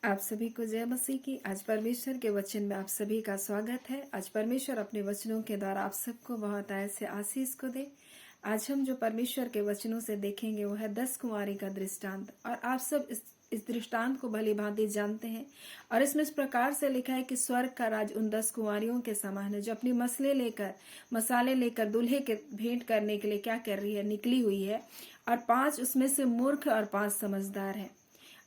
आप सभी को जय मसीह की। आज परमेश्वर के वचन में आप सभी का स्वागत है। आज परमेश्वर अपने वचनों के द्वारा आप सबको बहुत ऐसे आशीष को दे। आज हम जो परमेश्वर के वचनों से देखेंगे वो है 10 कुंवारी का दृष्टांत। और आप सब इस दृष्टांत को भली भांति जानते हैं। और इसमें इस प्रकार से लिखा है कि स्वर्ग का राज उन 10 कुंवारियों के समान है जो अपनी मसाले लेकर दूल्हे के भेंट करने के लिए क्या कर रही है, निकली हुई है। और 5 उसमें से मूर्ख और 5 समझदार है।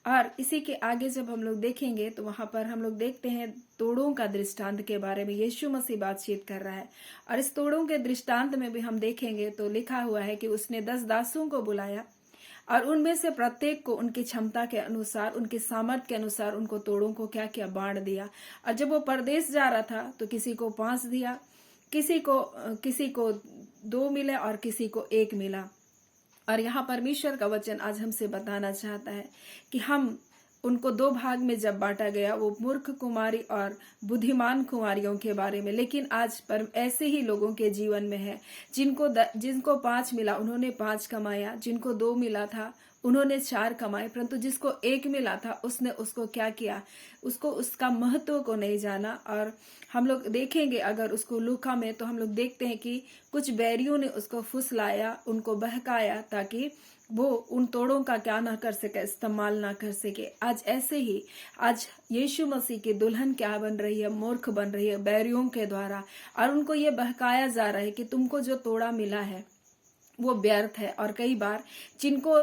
और इसी के आगे जब हम लोग देखेंगे तो वहां पर हम लोग देखते हैं तोड़ों का दृष्टांत के बारे में यीशु मसीह बातचीत कर रहा है। और इस तोड़ों के दृष्टांत में भी हम देखेंगे तो लिखा हुआ है कि उसने 10 दासों को बुलाया और उनमें से प्रत्येक को उनकी क्षमता के अनुसार, उनकी सामर्थ्य के अनुसार उनको तोड़ों को क्या क्या बांट दिया। और जब वो परदेश जा रहा था तो किसी को 5 दिया, किसी को 2 मिले और किसी को 1 मिला। और यहाँ परमेश्वर का वचन आज हमसे बताना चाहता है कि हम उनको 2 भाग में जब बांटा गया, वो मूर्ख कुमारी और बुद्धिमान कुमारियों के बारे में। लेकिन आज पर ऐसे ही लोगों के जीवन में है जिनको 5 मिला उन्होंने 5 कमाया, जिनको 2 मिला था उन्होंने 4 कमाए, परंतु जिसको 1 मिला था उसने उसको क्या किया, उसका महत्व को नहीं जाना। और हम लोग देखेंगे अगर उसको लूका में तो हम लोग देखते हैं कि कुछ बैरियों ने उसको फुसलाया, उनको बहकाया ताकि वो उन तोड़ों का क्या ना कर सके, इस्तेमाल ना कर सके। आज ऐसे ही आज यीशु मसीह की दुल्हन क्या बन रही है, मूर्ख बन रही है बैरियों के द्वारा। और उनको ये बहकाया जा रहा है कि तुमको जो तोड़ा मिला है वो व्यर्थ है। और कई बार जिनको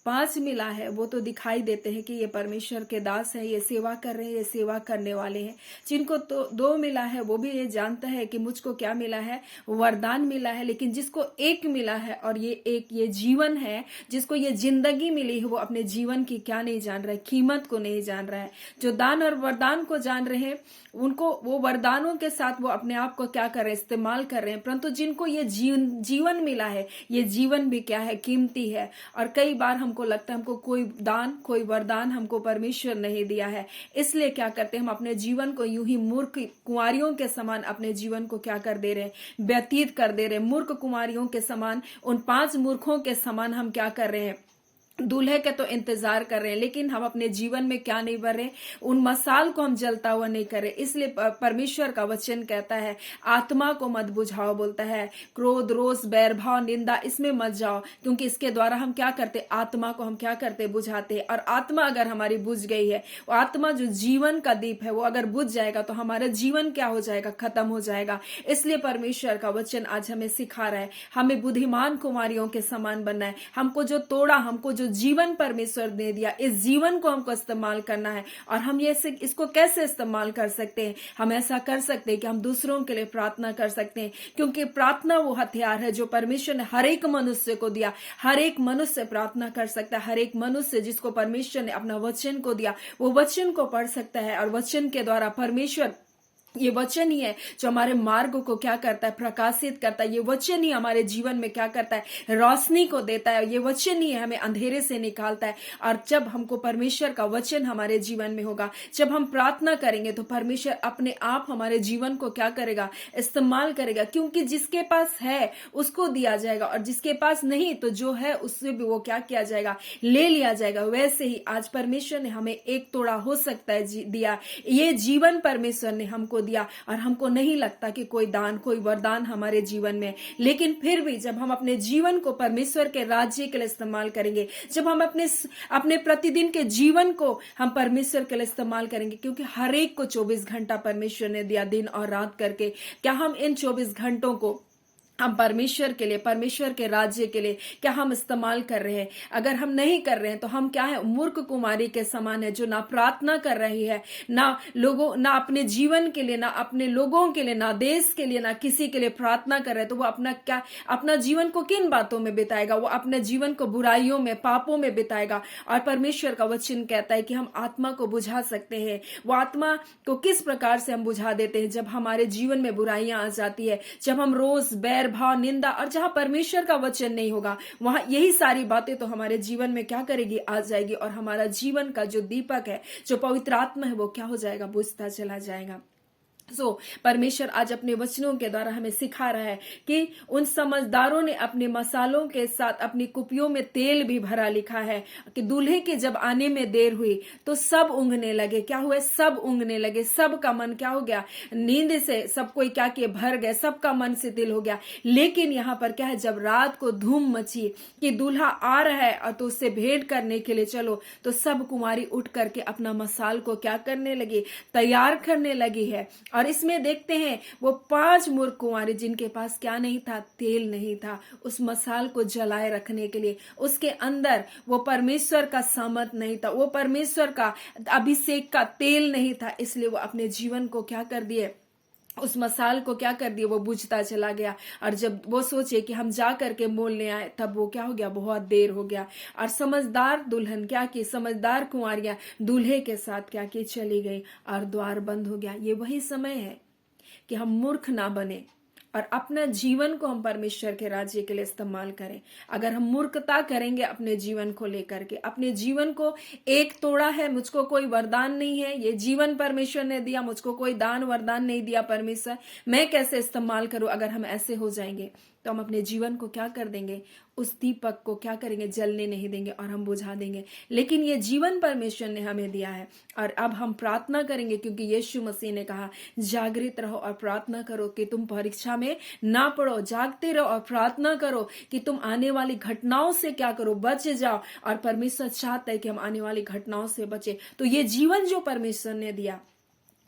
5 मिला है वो तो दिखाई देते हैं कि ये परमेश्वर के दास हैं, ये सेवा कर रहे हैं, ये सेवा करने वाले हैं। जिनको तो 2 मिला है वो भी ये जानता है कि मुझको क्या मिला है, वरदान मिला है। लेकिन जिसको 1 मिला है और ये जीवन है, जिसको ये जिंदगी मिली है, वो अपने जीवन की क्या नहीं जान रहा है, कीमत को नहीं जान रहा है। जो दान और वरदान को जान रहे हैं उनको वो वरदानों के साथ वो अपने आप को क्या कर रहे हैं, इस्तेमाल कर रहे हैं। परंतु जिनको ये जीवन मिला है, ये जीवन भी क्या है, कीमती है। और कई बार हमको लगता है हमको कोई दान, कोई वरदान हमको परमेश्वर नहीं दिया है, इसलिए क्या करते हैं हम अपने जीवन को यूं ही मूर्ख कुंवारियों के समान अपने जीवन को क्या कर दे रहे हैं, व्यतीत कर दे रहे हैं। मूर्ख कुंवारियों के समान, उन 5 मूर्खों के समान हम क्या कर रहे हैं, दूल्हे के तो इंतजार कर रहे हैं, लेकिन हम अपने जीवन में क्या नहीं भर रहे, उन मसाल को हम जलता हुआ नहीं कर रहे। इसलिए परमेश्वर का वचन कहता है आत्मा को मत बुझाओ, बोलता है क्रोध, रोष, बैर भाव, निंदा इसमें मत जाओ, क्योंकि इसके द्वारा हम क्या करते, आत्मा को हम क्या करते, बुझाते। और आत्मा अगर हमारी बुझ गई है, वो आत्मा जो जीवन का दीप है वो अगर बुझ जाएगा तो हमारा जीवन क्या हो जाएगा, खत्म हो जाएगा। इसलिए परमेश्वर का वचन आज हमें सिखा रहा है हमें बुद्धिमान कुमारियों के समान बनना है। हमको जो तोड़ा, हमको जो जीवन परमेश्वर ने दिया, इस जीवन को हमको इस्तेमाल करना है। और हम इसको कैसे इस्तेमाल कर सकते हैं, हम ऐसा कर सकते हैं कि हम दूसरों के लिए प्रार्थना कर सकते हैं, क्योंकि प्रार्थना वो हथियार है जो परमेश्वर ने हर एक मनुष्य को दिया। हर एक मनुष्य प्रार्थना कर सकता है। हर एक मनुष्य जिसको परमेश्वर ने अपना वचन को दिया वो वचन को पढ़ सकता है। और वचन के द्वारा परमेश्वर, ये वचन ही है जो हमारे मार्ग को क्या करता है, प्रकाशित करता है। ये वचन ही हमारे जीवन में क्या करता है, रोशनी को देता है। ये वचन ही हमें अंधेरे से निकालता है। और जब हमको परमेश्वर का वचन हमारे जीवन में होगा, जब हम प्रार्थना करेंगे तो परमेश्वर अपने आप हमारे जीवन को क्या करेगा, इस्तेमाल करेगा। क्योंकि जिसके पास है उसको दिया जाएगा, और जिसके पास नहीं तो जो है उससे भी वो क्या किया जाएगा, ले लिया जाएगा। वैसे ही आज परमेश्वर ने हमें 1 तोड़ा हो सकता है दिया, ये जीवन परमेश्वर ने हमको दिया। और हमको नहीं लगता कि कोई दान, कोई वरदान हमारे जीवन में, लेकिन फिर भी जब हम अपने जीवन को परमेश्वर के राज्य के लिए इस्तेमाल करेंगे, जब हम अपने प्रतिदिन के जीवन को हम परमेश्वर के लिए इस्तेमाल करेंगे, क्योंकि हर एक को 24 घंटा परमेश्वर ने दिया, दिन और रात करके। क्या हम इन 24 घंटों को हम परमेश्वर के लिए, परमेश्वर के राज्य के लिए क्या हम इस्तेमाल कर रहे हैं? अगर हम नहीं कर रहे हैं तो हम क्या है, मूर्ख कुमारी के समान है जो ना प्रार्थना कर रही है, ना अपने जीवन के लिए, ना अपने लोगों के लिए, ना देश के लिए, ना किसी के लिए प्रार्थना कर रहे हैं। तो वो अपना जीवन को किन बातों में बिताएगा, वो अपने जीवन को बुराइयों में, पापों में बिताएगा। और परमेश्वर का वचन कहता है कि हम आत्मा को बुझा सकते हैं। वो आत्मा को किस प्रकार से हम बुझा देते हैं, जब हमारे जीवन में बुराइयां आ जाती है, जब हम रोज बैर भाव, निंदा, और जहां परमेश्वर का वचन नहीं होगा वहां यही सारी बातें तो हमारे जीवन में क्या करेगी, आ जाएगी। और हमारा जीवन का जो दीपक है, जो पवित्र आत्मा है, वो क्या हो जाएगा, बुझता चला जाएगा। परमेश्वर आज अपने वचनों के द्वारा हमें सिखा रहा है कि उन समझदारों ने अपने मसालों के साथ अपनी कुपियों में तेल भी भरा, लिखा है कि दूल्हे के जब आने में देर हुई तो सब ऊँघने लगे। क्या हुआ? सब ऊँघने लगे। सबका मन क्या हो गया? नींद से सब कोई क्या किए? भर गए। सबका मन शिथिल हो गया। लेकिन यहाँ पर क्या है? जब रात को धूम मची कि दूल्हा आ रहा है और तो उससे भेंट करने के लिए चलो, तो सब कुमारी उठ करके अपना मसाल को क्या करने लगी? तैयार करने लगी है। और इसमें देखते हैं वो 5 मूर्ख कुंवारी जिनके पास क्या नहीं था? तेल नहीं था उस मसाल को जलाए रखने के लिए। उसके अंदर वो परमेश्वर का सामर्थ नहीं था, वो परमेश्वर का अभिषेक का तेल नहीं था। इसलिए वो अपने जीवन को क्या कर दिए? उस मसाल को क्या कर दिया? वो बुझता चला गया। और जब वो सोचे कि हम जा करके मोल ले आए, तब वो क्या हो गया? बहुत देर हो गया। और समझदार दुल्हन क्या की? समझदार कुंवारियां दूल्हे के साथ क्या की? चली गई और द्वार बंद हो गया। ये वही समय है कि हम मूर्ख ना बने और अपना जीवन को हम परमेश्वर के राज्य के लिए इस्तेमाल करें। अगर हम मूर्खता करेंगे अपने जीवन को लेकर के, अपने जीवन को एक तोड़ा है, मुझको कोई वरदान नहीं है, ये जीवन परमेश्वर ने दिया, मुझको कोई दान वरदान नहीं दिया परमेश्वर, मैं कैसे इस्तेमाल करूं? अगर हम ऐसे हो जाएंगे तो हम अपने जीवन को क्या कर देंगे? उस दीपक को क्या करेंगे? जलने नहीं देंगे और हम बुझा देंगे। लेकिन ये जीवन परमेश्वर ने हमें दिया है। और अब हम प्रार्थना करेंगे क्योंकि यीशु मसीह ने कहा जागृत रहो और प्रार्थना करो कि तुम परीक्षा में ना पड़ो। जागते रहो और प्रार्थना करो कि तुम आने वाली घटनाओं से क्या करो? बच जाओ। और परमेश्वर चाहता है कि हम आने वाली घटनाओं से बचे। तो ये जीवन जो परमेश्वर ने दिया,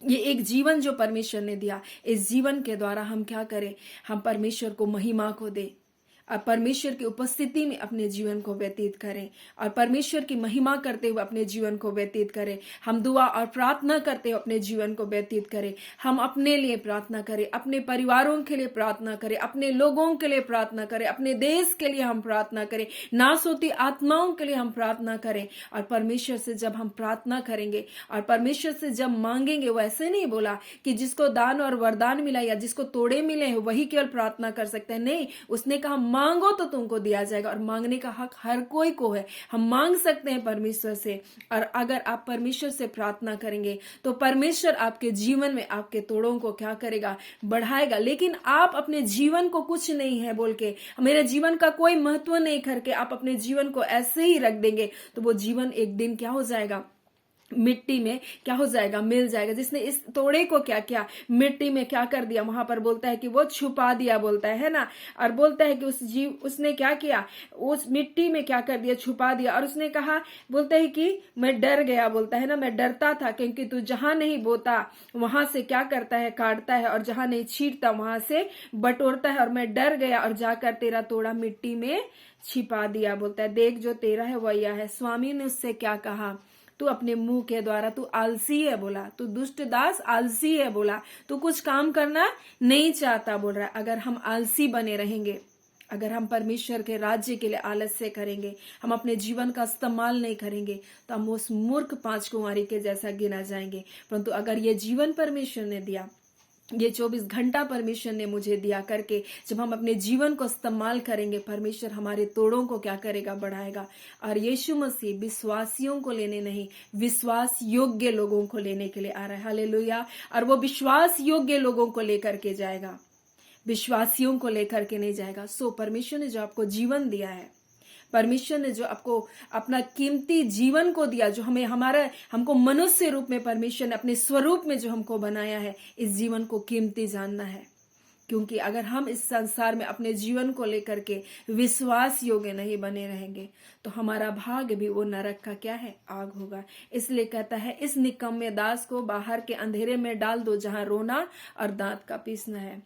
ये एक जीवन जो परमेश्वर ने दिया, इस जीवन के द्वारा हम क्या करें? हम परमेश्वर को महिमा को दें और परमेश्वर की उपस्थिति में अपने जीवन को व्यतीत करें और परमेश्वर की महिमा करते हुए अपने जीवन को व्यतीत करें। हम दुआ और प्रार्थना करते हुए अपने जीवन को व्यतीत करें। हम अपने लिए प्रार्थना करें, अपने परिवारों के लिए प्रार्थना करें, अपने लोगों के लिए प्रार्थना करें, अपने देश के लिए हम प्रार्थना करें, नासोती आत्माओं के लिए हम प्रार्थना करें। और परमेश्वर से जब हम प्रार्थना करेंगे और परमेश्वर से जब मांगेंगे, वो ऐसे नहीं बोला कि जिसको दान और वरदान मिला या जिसको तोड़े मिले हैं वही केवल प्रार्थना कर सकते हैं। नहीं, उसने कहा मांगो तो तुमको दिया जाएगा। और मांगने का हक हर कोई को है। हम मांग सकते हैं परमेश्वर से। और अगर आप परमेश्वर से प्रार्थना करेंगे तो परमेश्वर आपके जीवन में आपके तोड़ों को क्या करेगा? बढ़ाएगा। लेकिन आप अपने जीवन को कुछ नहीं है बोल के, मेरे जीवन का कोई महत्व नहीं करके आप अपने जीवन को ऐसे ही रख देंगे, तो वो जीवन एक दिन क्या हो जाएगा? मिट्टी में क्या हो जाएगा? मिल जाएगा। जिसने इस तोड़े को क्या किया? मिट्टी में क्या कर दिया? वहां पर बोलता है कि वो छुपा दिया, बोलता है ना। और बोलता है कि उसने क्या किया? उस मिट्टी में क्या कर दिया? छुपा दिया। और उसने कहा, बोलता है कि मैं डर गया, बोलता है ना, मैं डरता था क्योंकि तू जहां नहीं बोता वहां से क्या करता है? काटता है, और जहां नहीं छींटता वहां से बटोरता है। और मैं डर गया और जाकर तेरा तोड़ा मिट्टी में छिपा दिया। बोलता है देख जो तेरा है वही है। स्वामी ने उससे क्या कहा? तू अपने मुंह के द्वारा तू आलसी है बोला, तू दुष्ट दास आलसी है बोला, तू कुछ काम करना नहीं चाहता बोल रहा है। अगर हम आलसी बने रहेंगे, अगर हम परमेश्वर के राज्य के लिए आलस्य करेंगे, हम अपने जीवन का इस्तेमाल नहीं करेंगे, तो हम उस मूर्ख 5 कुंवारी के जैसा गिना जाएंगे। परंतु अगर ये जीवन परमेश्वर ने दिया, ये 24 घंटा परमेश्वर ने मुझे दिया करके जब हम अपने जीवन को इस्तेमाल करेंगे, परमेश्वर हमारे तोड़ों को क्या करेगा? बढ़ाएगा। और यीशु मसीह विश्वासियों को लेने नहीं, विश्वास योग्य लोगों को लेने के लिए आ रहा है। हालेलुया। और वो विश्वास योग्य लोगों को लेकर के जाएगा, विश्वासियों को लेकर के नहीं जाएगा। परमेश्वर ने जो आपको जीवन दिया है, परमेश्वर ने जो आपको अपना कीमती जीवन को दिया, जो हमको मनुष्य रूप में परमेश्वर ने अपने स्वरूप में जो हमको बनाया है, इस जीवन को कीमती जानना है। क्योंकि अगर हम इस संसार में अपने जीवन को लेकर के विश्वास योग्य नहीं बने रहेंगे, तो हमारा भाग भी वो नरक का क्या है? आग होगा। इसलिए कहता है इस निकम्मे दास को बाहर के अंधेरे में डाल दो जहां रोना और दांत का पीसना है।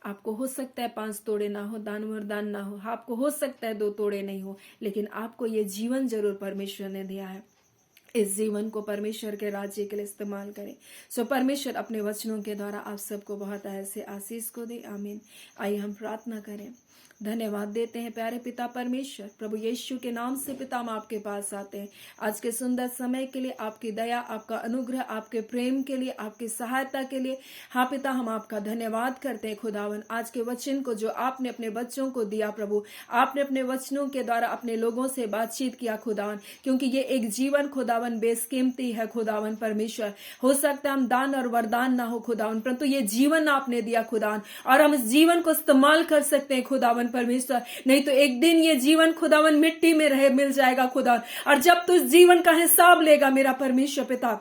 आपको हो सकता है 5 तोड़े ना हो, दान वरदान ना हो, आपको हो सकता है 2 तोड़े नहीं हो, लेकिन आपको ये जीवन जरूर परमेश्वर ने दिया है। इस जीवन को परमेश्वर के राज्य के लिए इस्तेमाल करें। परमेश्वर अपने वचनों के द्वारा आप सबको बहुत ऐसे आशीष को दे। आमीन। आइए हम प्रार्थना करें। धन्यवाद देते हैं प्यारे पिता परमेश्वर। प्रभु यीशु के नाम से पिता हम आपके पास आते हैं आज के सुंदर समय के लिए, आपकी दया, आपका अनुग्रह, आपके प्रेम के लिए, आपकी सहायता के लिए। हाँ पिता, हम आपका धन्यवाद करते हैं खुदावन, आज के वचन को जो आपने अपने बच्चों को दिया प्रभु, आपने अपने वचनों के द्वारा अपने लोगों से बातचीत किया खुदावन, क्योंकि ये एक जीवन खुदावन बेसकीमती है खुदावन परमेश्वर। हो सकता है हम दान और वरदान ना हो खुदावन, परंतु ये जीवन आपने दिया खुदावन, और हम इस जीवन को इस्तेमाल कर सकते हैं खुदावन परमेश्वर। नहीं तो एक दिन ये जीवन खुदावन मिट्टी में रहे मिल जाएगा खुदावन, और जब तू इस जीवन का हिसाब लेगा मेरा परमेश्वर पिता,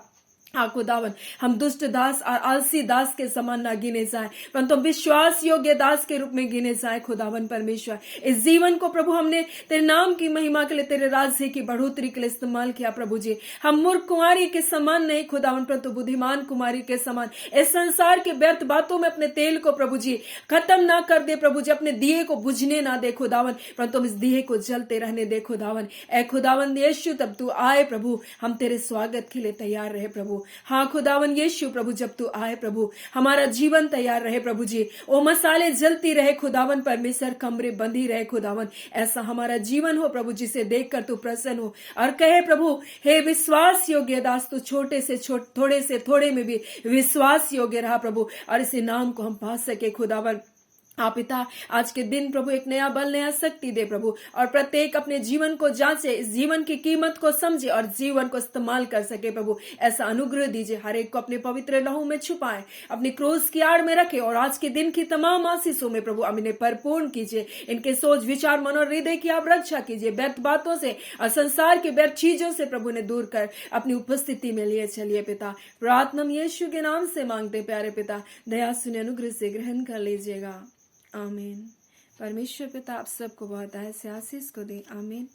हाँ खुदावन, हम दुष्ट दास और आलसी दास के समान ना गिने जाए, परंतु विश्वास योग्य दास के रूप में गिने जाए खुदावन परमेश्वर। इस जीवन को प्रभु हमने तेरे नाम की महिमा के लिए, तेरे राज्य की बढ़ोतरी के लिए इस्तेमाल किया प्रभु जी। हम मूर्ख कुमारी के समान नहीं खुदावन, परंतु बुद्धिमान कुमारी के समान इस संसार के व्यर्थ बातों में अपने तेल को प्रभु जी खत्म ना कर दे प्रभु जी, अपने दिए को बुझने ना दे खुदावन, परंतु हम इस दिए को जलते रहने दे खुदावन। ऐ खुदावन यीशु, तब तू आए प्रभु, हम तेरे स्वागत के लिए तैयार रहे प्रभु। हाँ खुदावन यीशु प्रभु, जब तू आए प्रभु, हमारा जीवन तैयार रहे प्रभु जी। ओ मसाले जलती रहे खुदावन परमेश्वर, कमरे बंधी रहे खुदावन, ऐसा हमारा जीवन हो प्रभु, जिसे देखकर तू प्रसन्न हो और कहे प्रभु, हे विश्वास योग्य दास, तू थोड़े से थोड़े में भी विश्वास योग्य रहा प्रभु, और इस नाम को हम पा सके खुदावन। हाँ पिता, आज के दिन प्रभु एक नया बल, नया शक्ति दे प्रभु, और प्रत्येक अपने जीवन को जांचे, इस जीवन की कीमत को समझे और जीवन को इस्तेमाल कर सके प्रभु। ऐसा अनुग्रह दीजिए, हर एक को अपने पवित्र लहू में छुपाए, अपनी क्रूस की आड़ में रखे, और आज के दिन की तमाम आशीषों में प्रभु इन्हें परिपूर्ण कीजिए। इनके सोच विचार मन और हृदय की आप रक्षा कीजिए, व्यर्थ बातों से और संसार की व्यर्थ चीजों से प्रभु ने दूर कर अपनी उपस्थिति में लिए चलिए पिता। प्रार्थना यीशु के नाम से मांगते प्यारे पिता, दया सुने अनुग्रह से ग्रहण कर लीजिएगा, आमीन। परमेश्वर पिता आप सबको बहुत ऐसे आशीष को दे, आमीन।